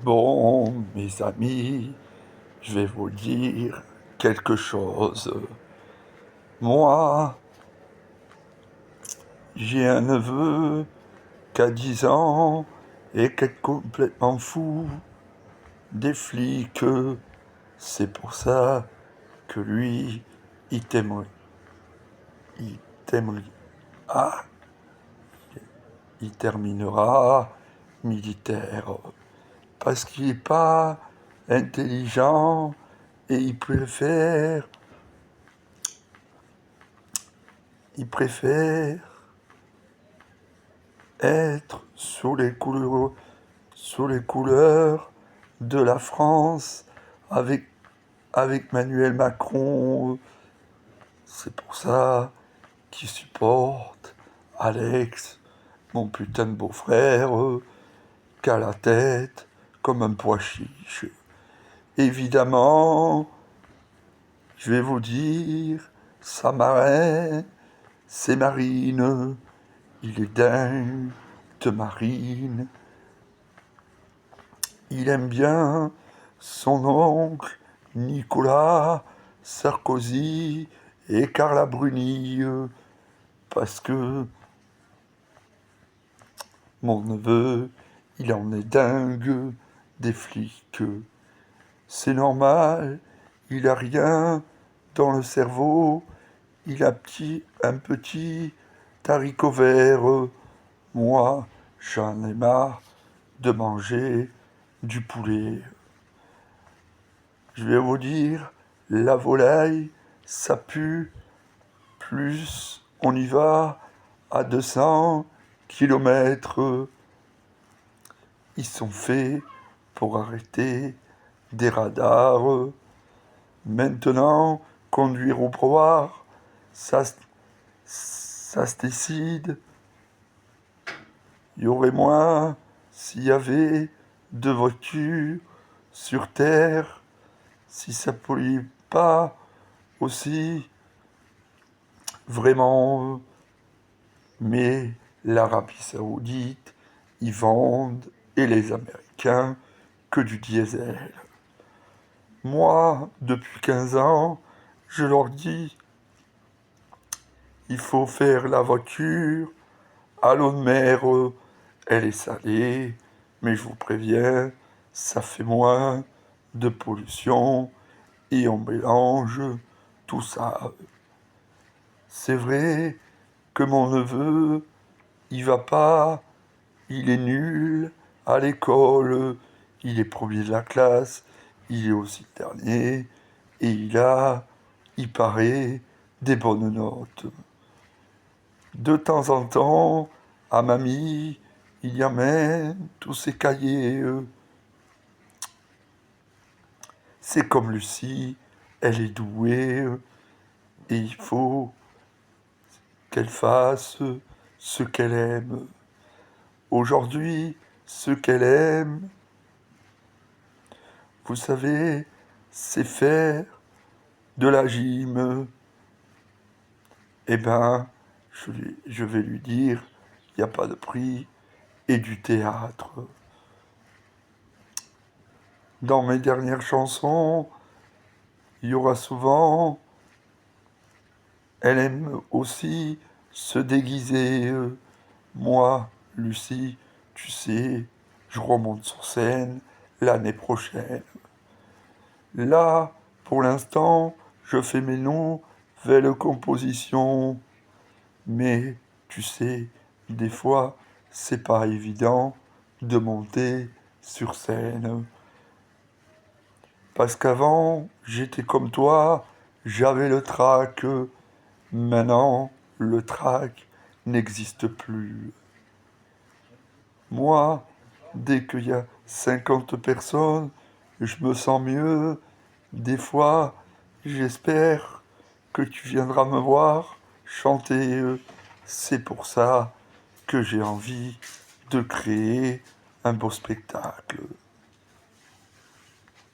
Bon, mes amis, je vais vous dire quelque chose. Moi, j'ai un neveu qui a 10 ans et qui est complètement fou des flics. C'est pour ça que lui, il t'aimerait. Il t'aimerait. Ah, il terminera militaire. Parce qu'il n'est pas intelligent et il préfère être sous les couleurs de la France avec, avec Manuel Macron. C'est pour ça qu'il supporte Alex, mon putain de beau-frère, qui a la tête comme un pois chiche. Évidemment, je vais vous dire, sa marraine, c'est Marine. Il est dingue de Marine. Il aime bien son oncle Nicolas Sarkozy et Carla Bruni parce que mon neveu, il en est dingue des flics. C'est normal, il a rien dans le cerveau, il a un petit haricot vert. Moi, j'en ai marre de manger du poulet. Je vais vous dire, la volaille, ça pue, plus on y va à 200 kilomètres. Ils sont faits pour arrêter des radars. Maintenant, conduire ou boire, ça se décide. Il y aurait moins s'il y avait deux voitures sur Terre, si ça pollue pas aussi vraiment. Mais l'Arabie Saoudite, ils vendent, et les Américains, que du diesel. Moi, depuis 15 ans, je leur dis, il faut faire la voiture à l'eau de mer. Elle est salée, mais je vous préviens, ça fait moins de pollution et on mélange tout ça. C'est vrai que mon neveu, il va pas, il est nul à l'école, il est premier de la classe, il est aussi le dernier, et il paraît, des bonnes notes. De temps en temps, à mamie, il y amène tous ses cahiers. C'est comme Lucie, elle est douée, et il faut qu'elle fasse ce qu'elle aime. Aujourd'hui, ce qu'elle aime, vous savez, c'est faire de la gym. Eh ben, je vais lui dire, il n'y a pas de prix, et du théâtre. Dans mes dernières chansons, il y aura souvent, elle aime aussi se déguiser. Moi, Lucie, tu sais, je remonte sur scène l'année prochaine. Là, pour l'instant, je fais mes nouvelles compositions. Mais, tu sais, des fois, c'est pas évident de monter sur scène. Parce qu'avant, j'étais comme toi, j'avais le trac. Maintenant, le trac n'existe plus. Moi, dès qu'il y a 50 personnes, je me sens mieux. Des fois, j'espère que tu viendras me voir chanter. C'est pour ça que j'ai envie de créer un beau spectacle.